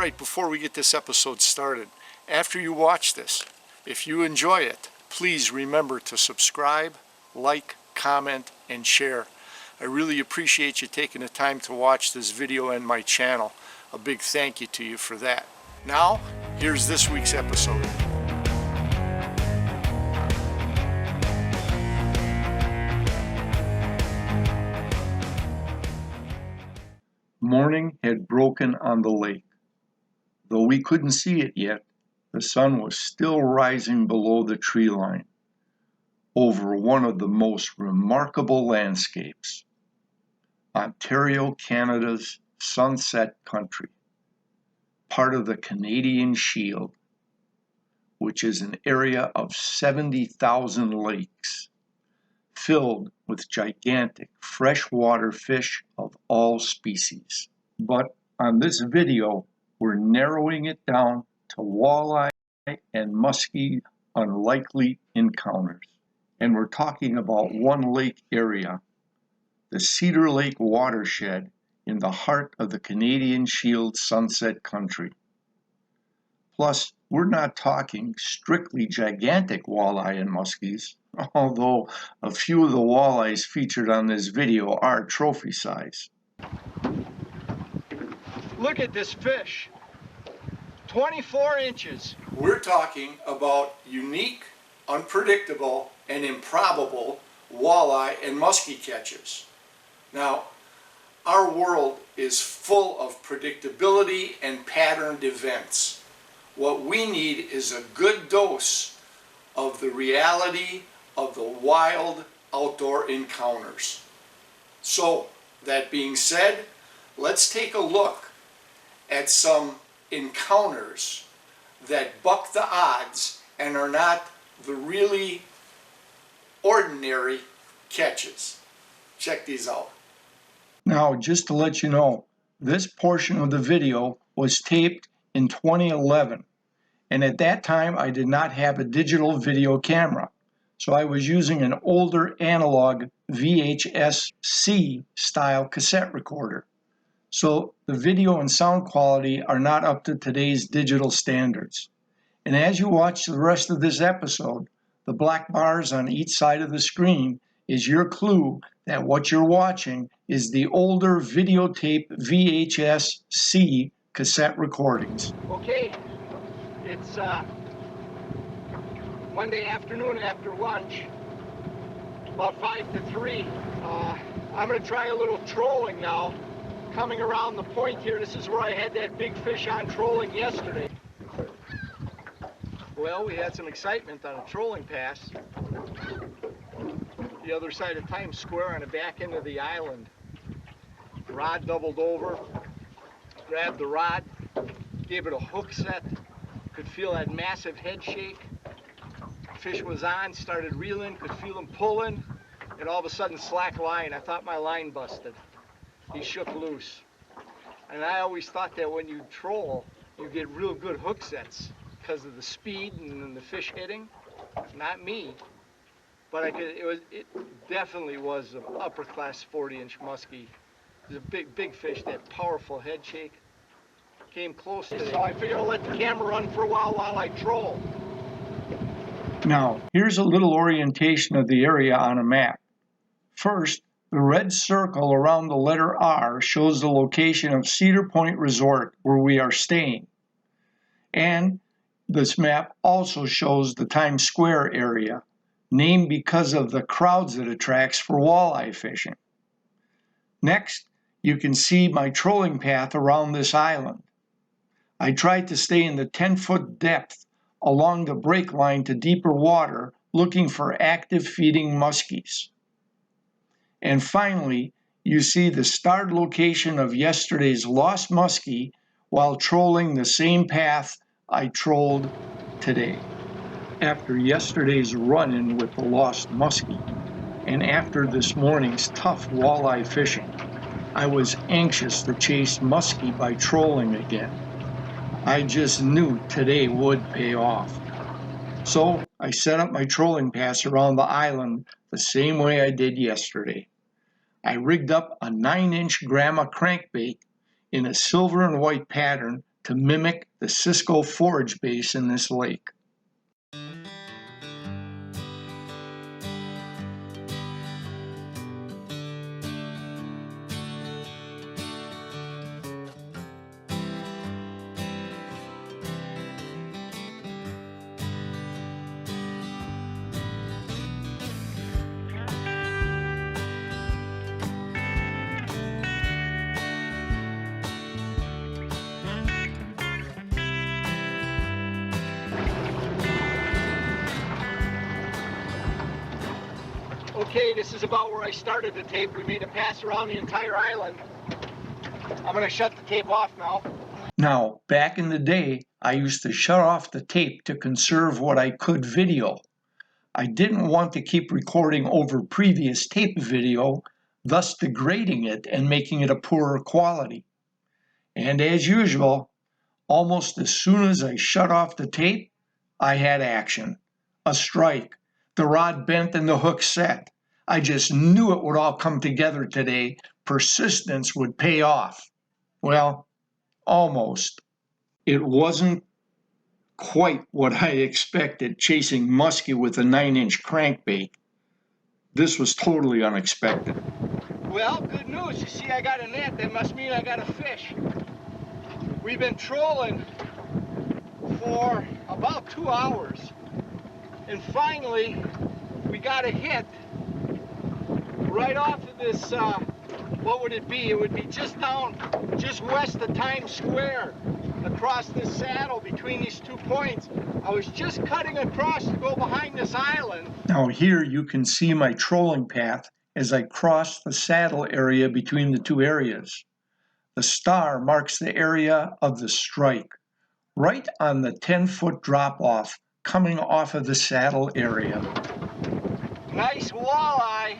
Alright, before we get this episode started, after you watch this, if you enjoy it, please remember to subscribe, like, comment, and share. I really appreciate you taking the time to watch this video and my channel. A big thank you to you for that. Now, here's this week's episode. Morning had broken on the lake. Though we couldn't see it yet, the sun was still rising below the tree line over one of the most remarkable landscapes, Ontario, Canada's Sunset Country, part of the Canadian Shield, which is an area of 70,000 lakes filled with gigantic freshwater fish of all species. But on this video, we're narrowing it down to walleye and musky unlikely encounters. And we're talking about one lake area, the Cedar Lake watershed in the heart of the Canadian Shield Sunset Country. Plus, we're not talking strictly gigantic walleye and muskies, although a few of the walleyes featured on this video are trophy size. Look at this fish, 24 inches. We're talking about unique, unpredictable, and improbable walleye and musky catches. Now, our world is full of predictability and patterned events. What we need is a good dose of the reality of the wild outdoor encounters. So, that being said, let's take a look at some encounters that buck the odds and are not the really ordinary catches. Check these out. Now, just to let you know, this portion of the video was taped in 2011, and at that time I did not have a digital video camera, so I was using an older analog VHS-C style cassette recorder. So the video and sound quality are not up to today's digital standards. And as you watch the rest of this episode, the black bars on each side of the screen is your clue that what you're watching is the older videotape VHS-C cassette recordings. Okay, it's Monday afternoon after lunch, about 5 to 3. I'm going to try a little trolling now. Coming around the point here, this is where I had that big fish on trolling yesterday. Well, we had some excitement on a trolling pass the other side of Times Square on the back end of the island. The rod doubled over, grabbed the rod, gave it a hook set, could feel that massive head shake. Fish was on, started reeling, could feel him pulling, and all of a sudden slack line. I thought my line busted. He shook loose. And I always thought that when you troll, you get real good hook sets because of the speed and the fish hitting. Not me, but it definitely was an upper class 40-inch muskie. It was a big fish, that powerful head shake. Came close to it. So I figured I'll let the camera run for a while I troll. Now, here's a little orientation of the area on a map. First, the red circle around the letter R shows the location of Cedar Point Resort where we are staying. And this map also shows the Times Square area, named because of the crowds it attracts for walleye fishing. Next, you can see my trolling path around this island. I tried to stay in the 10-foot depth along the break line to deeper water, looking for active feeding muskies. And finally, you see the starred location of yesterday's lost muskie while trolling the same path I trolled today. After yesterday's run-in with the lost muskie, and after this morning's tough walleye fishing, I was anxious to chase muskie by trolling again. I just knew today would pay off. So I set up my trolling pass around the island the same way I did yesterday. I rigged up a 9-inch Grandma crankbait in a silver and white pattern to mimic the Cisco forage base in this lake. Okay, this is about where I started the tape. We made a pass around the entire island. I'm going to shut the tape off now. Now, back in the day, I used to shut off the tape to conserve what I could video. I didn't want to keep recording over previous tape video, thus degrading it and making it a poorer quality. And as usual, almost as soon as I shut off the tape, I had action. A strike. The rod bent and the hook set. I just knew it would all come together today. Persistence would pay off. Well, almost. It wasn't quite what I expected, chasing muskie with a 9-inch crankbait. This was totally unexpected. Well, good news. You see, I got a net. That must mean I got a fish. We've been trolling for about 2 hours. And finally, we got a hit right off of this, what would it be? It would be just west of Times Square, across this saddle between these 2 points. I was just cutting across to go behind this island. Now here you can see my trolling path as I cross the saddle area between the 2 areas. The star marks the area of the strike, right on the 10-foot drop-off coming off of the saddle area. Nice walleye.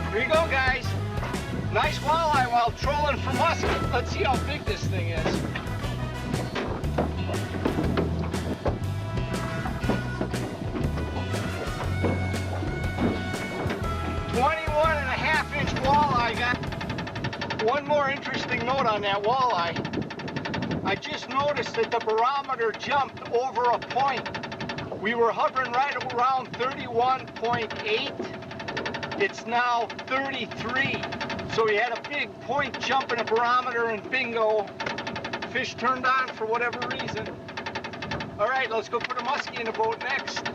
Here you go, guys. Nice walleye while trolling for musky. Let's see how big this thing is. 21.5-inch walleye. Got one more interesting note on that walleye. I just noticed that the barometer jumped over a point. We were hovering right around 31.8. It's now 33. So we had a big point jump in a barometer and bingo, fish turned on for whatever reason. All right, let's go put a muskie in the boat next.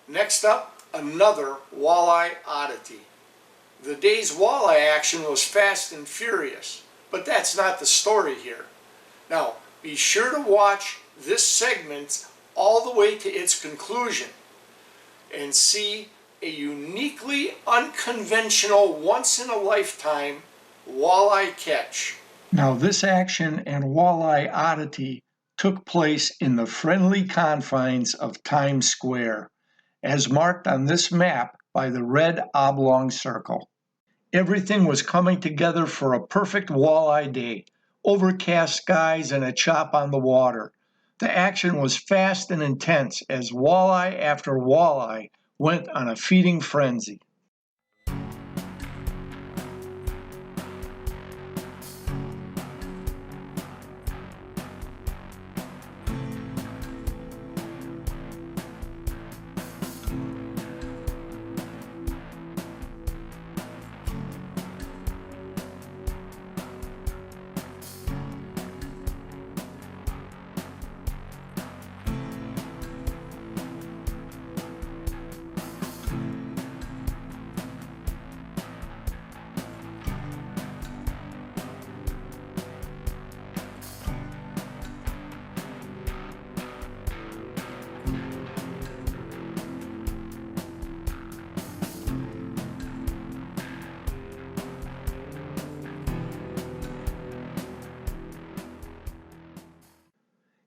Next up, another walleye oddity. The day's walleye action was fast and furious, but that's not the story here. Now, be sure to watch this segment all the way to its conclusion and see a uniquely unconventional, once-in-a-lifetime walleye catch. Now, this action and walleye oddity took place in the friendly confines of Times Square, as marked on this map by the red oblong circle. Everything was coming together for a perfect walleye day, overcast skies and a chop on the water. The action was fast and intense as walleye after walleye went on a feeding frenzy.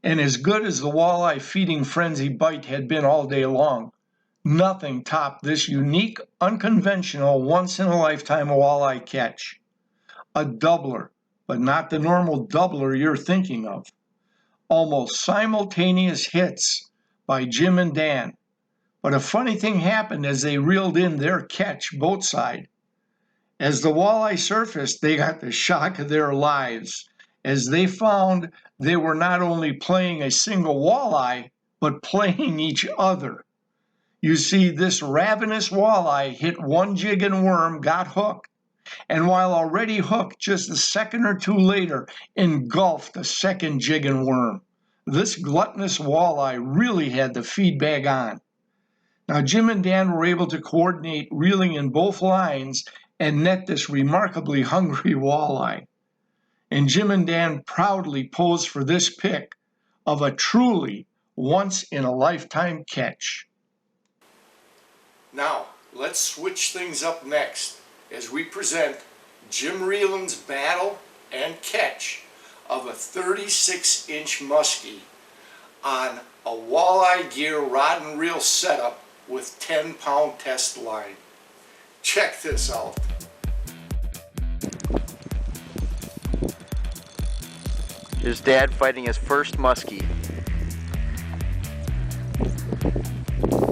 And as good as the walleye feeding frenzy bite had been all day long, nothing topped this unique, unconventional, once-in-a-lifetime walleye catch. a doubler, but not the normal doubler you're thinking of. Almost simultaneous hits by Jim and Dan. But a funny thing happened as they reeled in their catch boat side. As the walleye surfaced, they got the shock of their lives as they found they were not only playing a single walleye, but playing each other. You see, this ravenous walleye hit one jig and worm, got hooked, and while already hooked, just a second or two later, engulfed a second jig and worm. This gluttonous walleye really had the feed bag on. Now, Jim and Dan were able to coordinate reeling in both lines and net this remarkably hungry walleye. And Jim and Dan proudly posed for this pic of a truly once-in-a-lifetime catch. Now, let's switch things up next as we present Jim Reeland's battle and catch of a 36-inch muskie on a walleye gear rod and reel setup with 10-pound test line. Check this out. Here's Dad fighting his first muskie.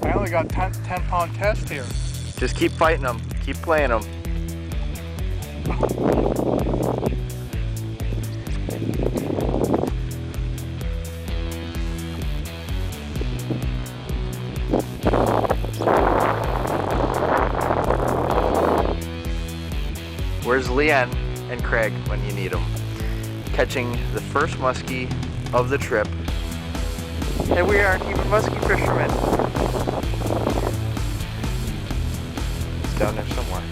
I only got 10-pound test here. Just keep fighting them. Keep playing them. Where's Leanne and Craig when you need them? Catching the first muskie of the trip. And we aren't even muskie fishermen. It's down there somewhere.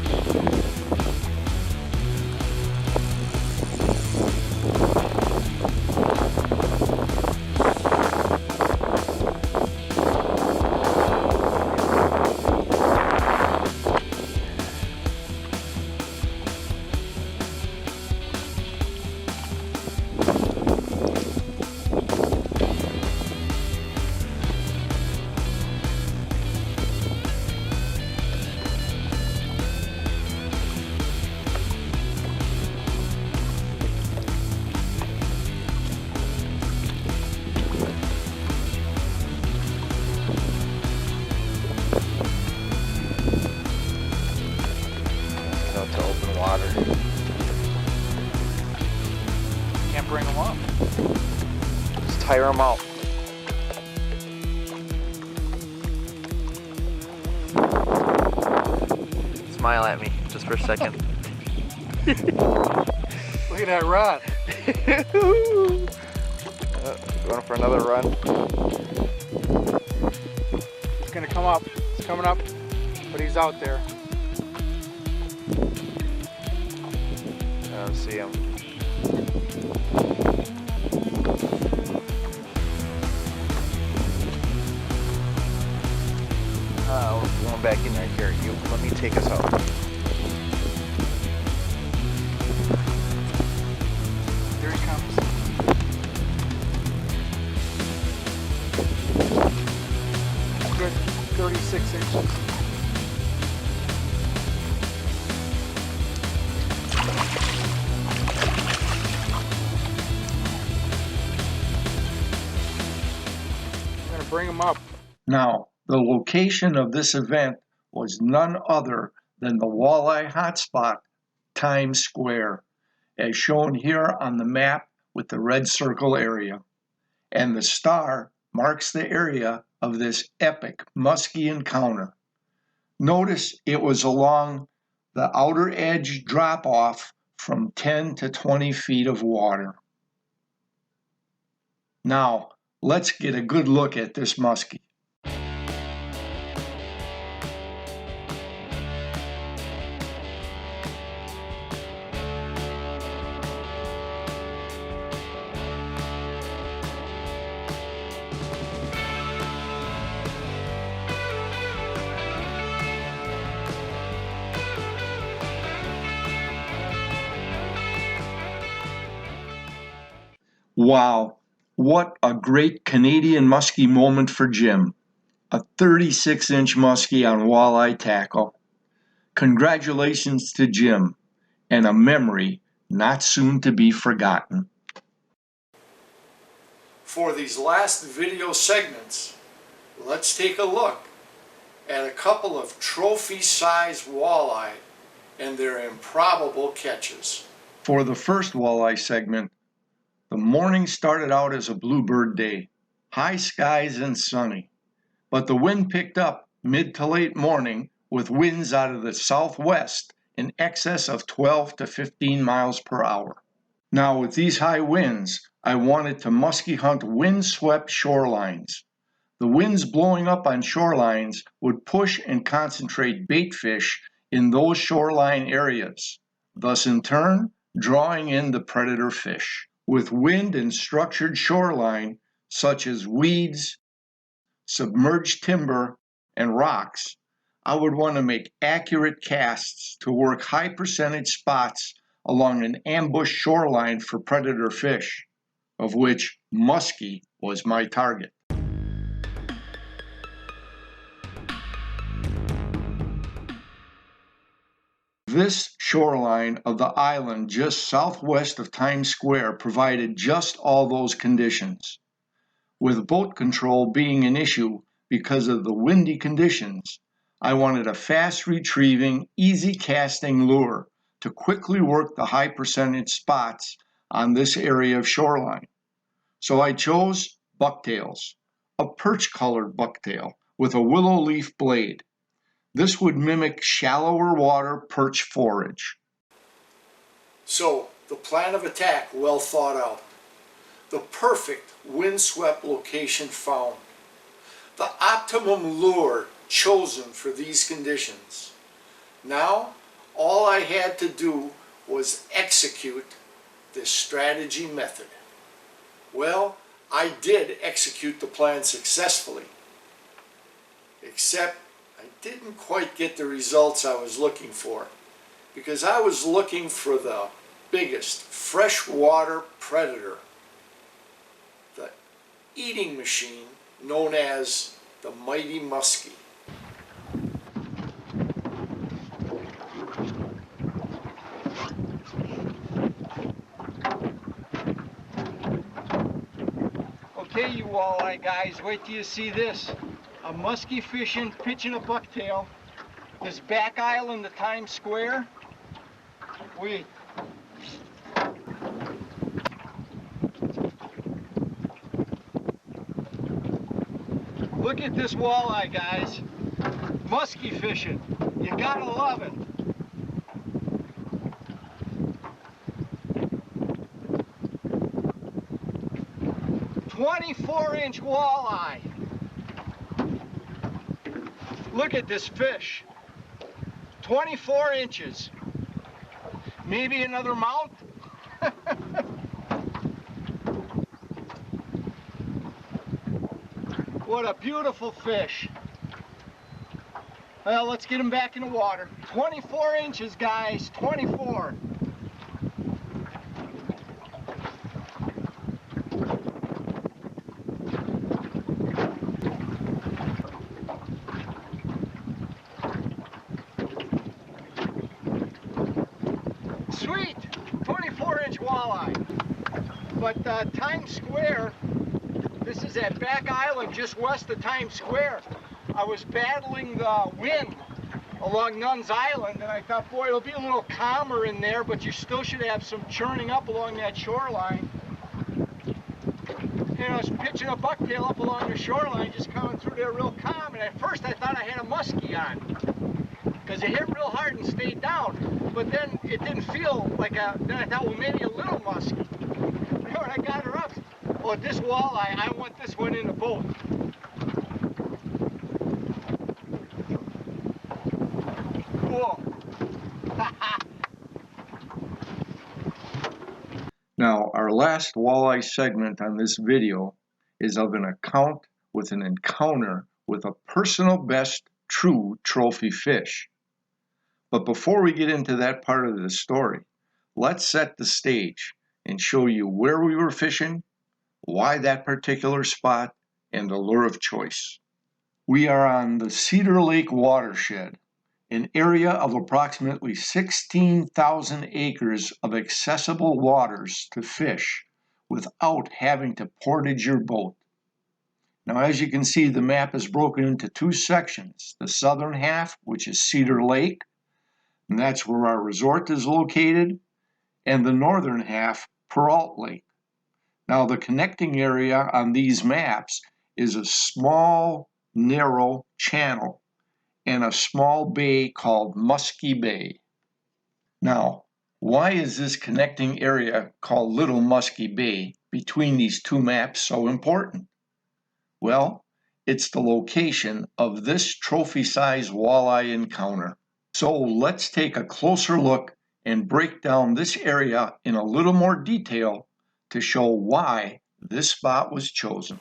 To open water. Can't bring them up. Just tire them out. Smile at me just for a second. Look at that rod. Going for another run. It's gonna come up. It's coming up, but he's out there. I don't see him. We're going back in there. Here, you let me take us out. Here he comes. Good 36 inches. I'm gonna bring him up. Now, the location of this event was none other than the walleye hotspot, Times Square, as shown here on the map with the red circle area. And the star marks the area of this epic muskie encounter. Notice it was along the outer edge drop-off from 10 to 20 feet of water. Now, let's get a good look at this muskie. Wow, what a great Canadian muskie moment for Jim. A 36-inch muskie on walleye tackle. Congratulations to Jim, and a memory not soon to be forgotten. For these last video segments, let's take a look at a couple of trophy-sized walleye and their improbable catches. For the first walleye segment, the morning started out as a bluebird day, high skies and sunny, but the wind picked up mid to late morning with winds out of the southwest in excess of 12 to 15 miles per hour. Now with these high winds, I wanted to musky hunt wind-swept shorelines. The winds blowing up on shorelines would push and concentrate bait fish in those shoreline areas, thus in turn drawing in the predator fish. With wind and structured shoreline such as weeds, submerged timber, and rocks, I would want to make accurate casts to work high percentage spots along an ambush shoreline for predator fish, of which musky was my target. This shoreline of the island just southwest of Times Square provided just all those conditions. With boat control being an issue because of the windy conditions, I wanted a fast retrieving, easy casting lure to quickly work the high percentage spots on this area of shoreline. So I chose bucktails, a perch colored bucktail with a willow leaf blade. This would mimic shallower water perch forage. So, the plan of attack well thought out. The perfect windswept location found. The optimum lure chosen for these conditions. Now, all I had to do was execute this strategy method. Well, I did execute the plan successfully. Except I didn't quite get the results I was looking for, because I was looking for the biggest freshwater predator, the eating machine known as the mighty muskie. Okay, you walleye guys, wait till you see this. A musky fishing, pitching a bucktail. This back island of Times Square. Look at this walleye, guys. Musky fishing. You gotta love it. "24-inch walleye. Look at this fish. 24 inches. Maybe another mount? What a beautiful fish. Well, let's get him back in the water. 24 inches, guys. 24. Sweet! 24-inch walleye. But Times Square, this is that back island just west of Times Square. I was battling the wind along Nuns Island, and I thought, boy, it'll be a little calmer in there, but you still should have some churning up along that shoreline. And I was pitching a bucktail up along the shoreline, just coming through there real calm, and at first I thought I had a muskie on, because it hit real hard and stayed down. But then it didn't feel like then I thought, well, maybe a little musky. You know, when I got her up, well, this walleye, I want this one in the boat. Cool. Now, our last walleye segment on this video is of an account with an encounter with a personal best true trophy fish. But before we get into that part of the story, let's set the stage and show you where we were fishing, why that particular spot, and the lure of choice. We are on the Cedar Lake watershed an area of approximately 16,000 acres of accessible waters to fish without having to portage your boat. Now, as you can see, the map is broken into two sections. The southern half, which is Cedar Lake, and that's where our resort is located, and the northern half, Peralt Lake. Now, the connecting area on these maps is a small, narrow channel and a small bay called Musky Bay. Now, why is this connecting area called Little Musky Bay between these two maps so important? Well, it's the location of this trophy-sized walleye encounter. So let's take a closer look and break down this area in a little more detail to show why this spot was chosen.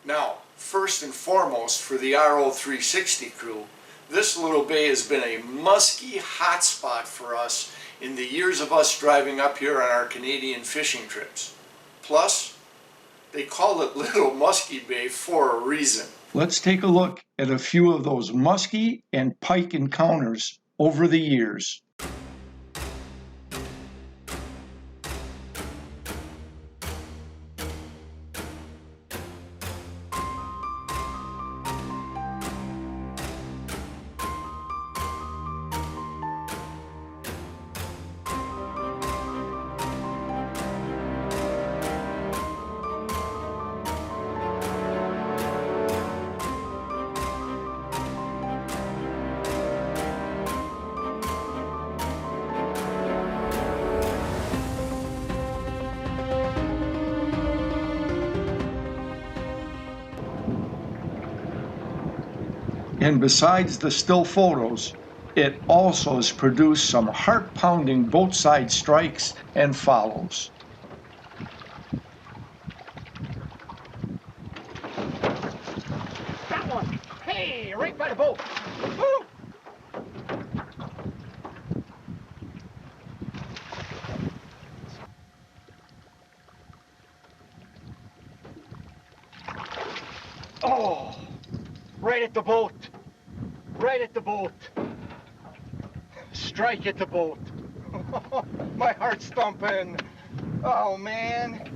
Now, first and foremost for the RO360 crew, this little bay has been a musky hotspot for us in the years of us driving up here on our Canadian fishing trips. Plus, they call it Little Musky Bay for a reason. Let's take a look at a few of those musky and pike encounters over the years. And besides the still photos, it also has produced some heart-pounding both side strikes and follows. Got one! Hey, right by the boat! Woo! Oh! Right at the boat! Right at the boat! Strike at the boat! My heart's thumping! Oh, man!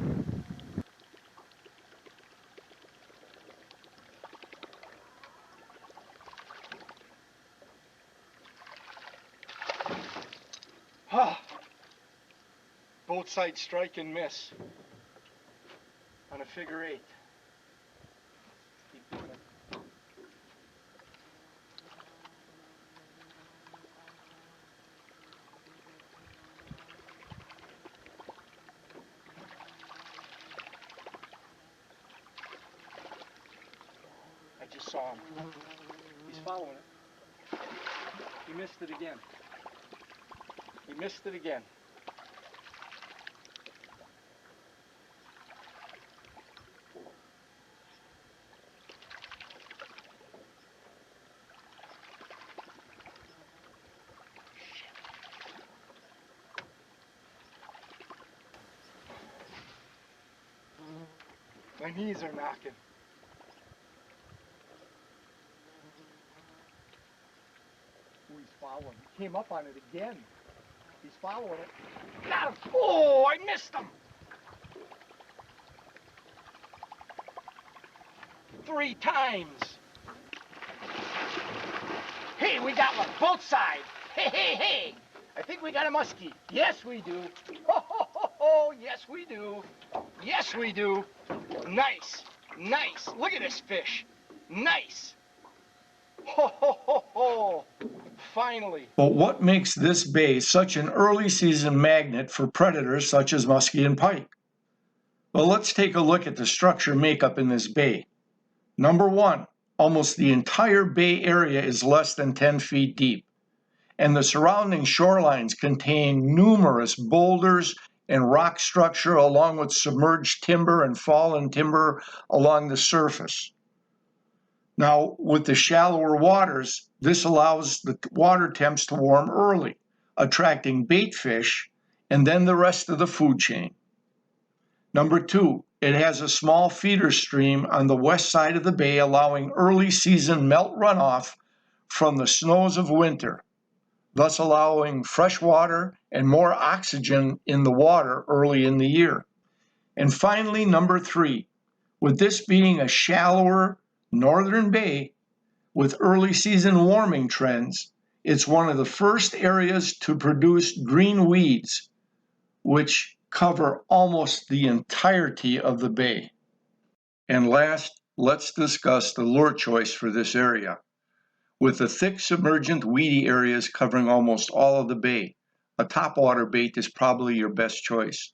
Oh. Both sides strike and miss on a figure eight. Keep doing it. I just saw him. He's following it. He missed it again. He missed it again. My knees are knocking. Ooh, he's following. He came up on it again. He's following it. Got him! Oh, I missed him! 3 times. Hey, we got one. Both sides. Hey, hey, hey! I think we got a muskie. Yes, we do. Ho, ho, ho, ho. Yes, we do. Yes, we do. Nice. Nice. Look at this fish. Nice. Ho, ho, ho, ho. Finally. But what makes this bay such an early season magnet for predators such as muskie and pike? Well, let's take a look at the structure makeup in this bay. Number one, almost the entire bay area is less than 10 feet deep, and the surrounding shorelines contain numerous boulders and rock structure along with submerged timber and fallen timber along the surface. Now, with the shallower waters, this allows the water temps to warm early, attracting bait fish and then the rest of the food chain. Number two, it has a small feeder stream on the west side of the bay, allowing early season melt runoff from the snows of winter, thus allowing fresh water and more oxygen in the water early in the year. And finally, number 3, with this being a shallower northern bay with early season warming trends, it's one of the first areas to produce green weeds, which cover almost the entirety of the bay. And last, let's discuss the lure choice for this area. With the thick submergent weedy areas covering almost all of the bay, a topwater bait is probably your best choice.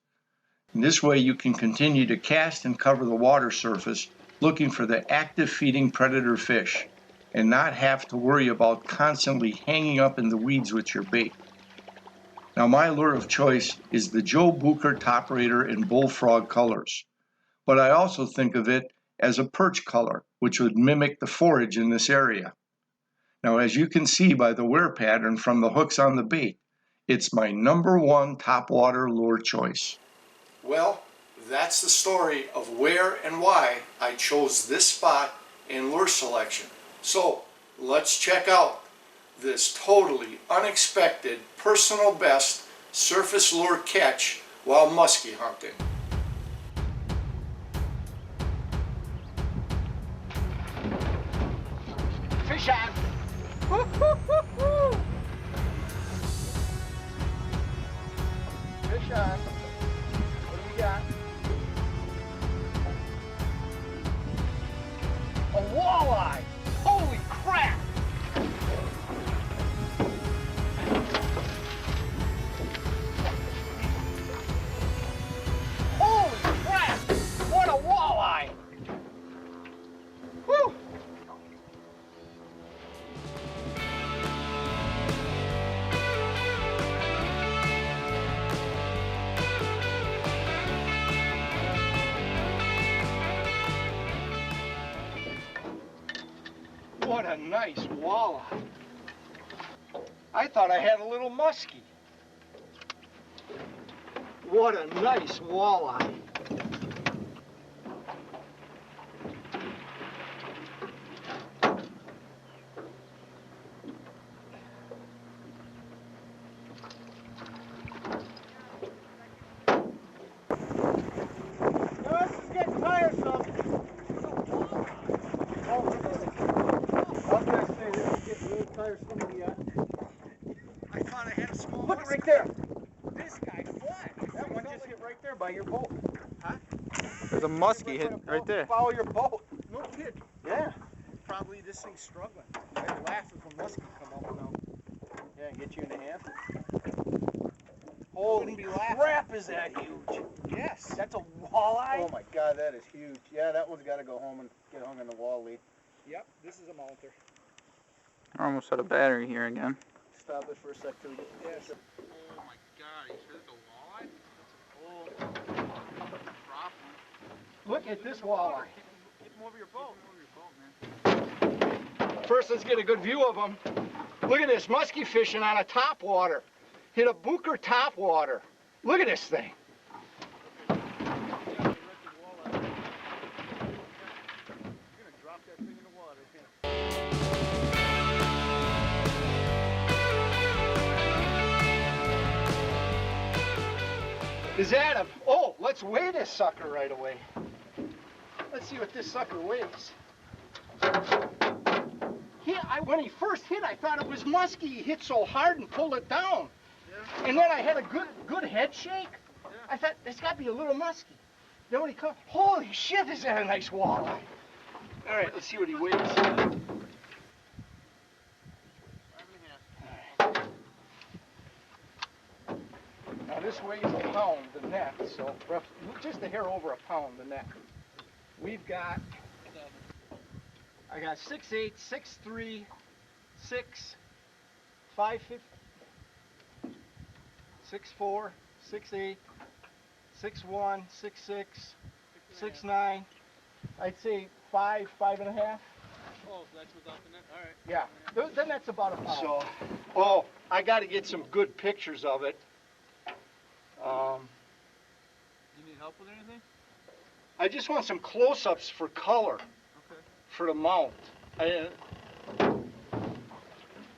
In this way you can continue to cast and cover the water surface looking for the active feeding predator fish and not have to worry about constantly hanging up in the weeds with your bait. Now my lure of choice is the Joe Bucher Top Raider in bullfrog colors, but I also think of it as a perch color, which would mimic the forage in this area. Now, as you can see by the wear pattern from the hooks on the bait, it's my number 1 topwater lure choice. Well, that's the story of where and why I chose this spot in lure selection. So, let's check out this totally unexpected, personal best surface lure catch while muskie hunting. Fish on! Fish on. What do we got? A walleye! Holy crap! Holy crap! What a walleye! Woo! What a nice walleye. I thought I had a little muskie. What a nice walleye. This is getting tiresome. I thought I had a small. Look right there. This guy flat. That one just hit right there by your boat. Huh? There's a muskie hit right there. Follow your boat. No kid. Yeah. Probably this thing's struggling. I laugh if a muskie come up now. Yeah, get you in the hand. Holy crap, is that huge? Yes. That's a walleye? Oh my God, that is huge. Yeah, that one's got to go home and get hung in the wall lead. Yep, this is a mounter. We're almost out of battery here again. Stop it for a sec till we get the Yes. Oh my God, you sure it's a walleye? That's an old drop one. Look at this walleye. Get him over your boat. First, let's get a good view of him. Look at this, muskie fishing on a topwater. Hit a Bucher topwater. Look at this thing. Is that a... Oh, let's weigh this sucker right away. Let's see what this sucker weighs. When he first hit, I thought it was muskie. He hit so hard and pulled it down. Yeah. And then I had a good head shake. Yeah. I thought, it's got to be a little muskie. Then when he come, holy shit, is that a nice walleye. All right, let's see what he weighs. Now this weighs a pound, the net, so just a hair over a pound, the net. We've got, I got 6'8", 6'3", 6, 5'5", 6'4", 6'8", 6'1", 6'6", 6'9", I'd say 5, 5.5. Oh, so that's without the net? All right. Yeah, then that's about a pound. So, oh, I got to get some good pictures of it. You need help with anything? I just want some close-ups for color. Okay. For the mount.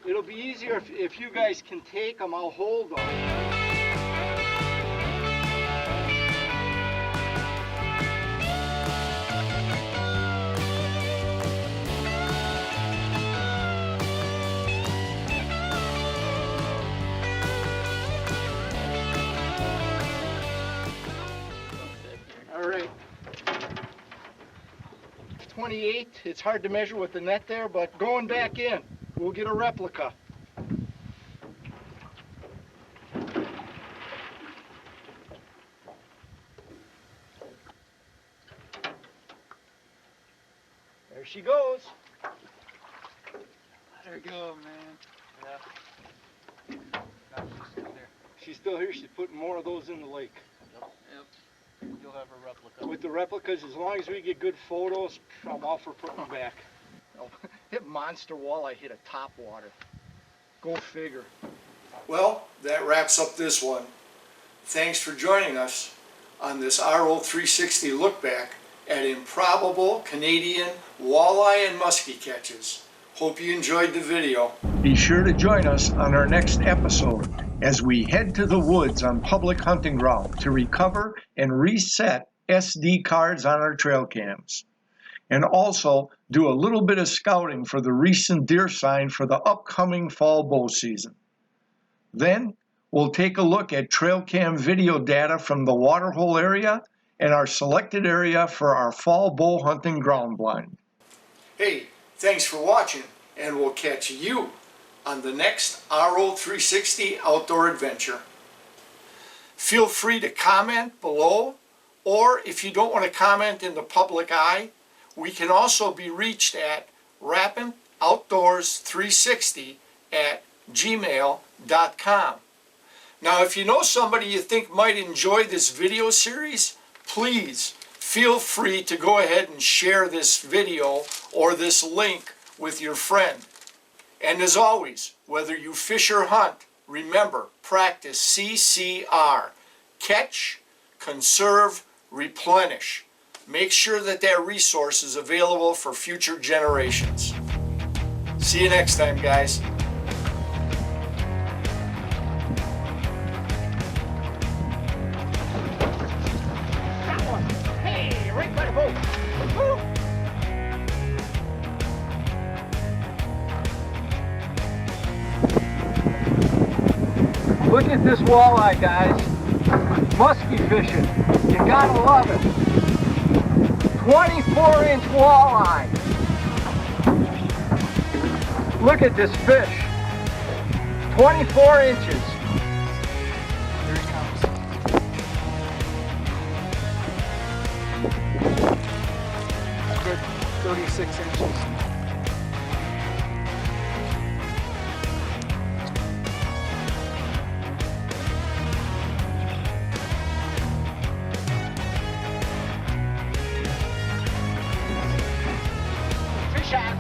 It'll be easier if you guys can take them, I'll hold them. All right. 28, it's hard to measure with the net there, but going back in, we'll get a replica. There she goes. Let her go, man. Yeah. No, she's still there. She's still here, she's putting more of those in the lake. Yep. You'll have a replica. With the replicas, as long as we get good photos, I'm all for putting them back. Oh, that monster walleye hit a top water. Go figure. Well, that wraps up this one. Thanks for joining us on this RO360 look back at improbable Canadian walleye and musky catches. Hope you enjoyed the video. Be sure to join us on our next episode as we head to the woods on public hunting ground to recover and reset SD cards on our trail cams. And also do a little bit of scouting for the recent deer sign for the upcoming fall bow season. Then we'll take a look at trail cam video data from the waterhole area and our selected area for our fall bow hunting ground blind. Hey, thanks for watching, and we'll catch you on the next RO360 outdoor adventure. Feel free to comment below, or if you don't want to comment in the public eye, we can also be reached at rapintoutdoors360@gmail.com. Now, if you know somebody you think might enjoy this video series, please feel free to go ahead and share this video or this link with your friend. And as always, whether you fish or hunt, remember, practice CCR. Catch, conserve, replenish. Make sure that that resource is available for future generations. See you next time, guys. That one. Hey, right by the boat. Woo. Look at this walleye, guys. Musky fishing. You gotta love it. 24-inch walleye. Look at this fish. 24 inches. Here he comes. Good 36 inches. Fish on.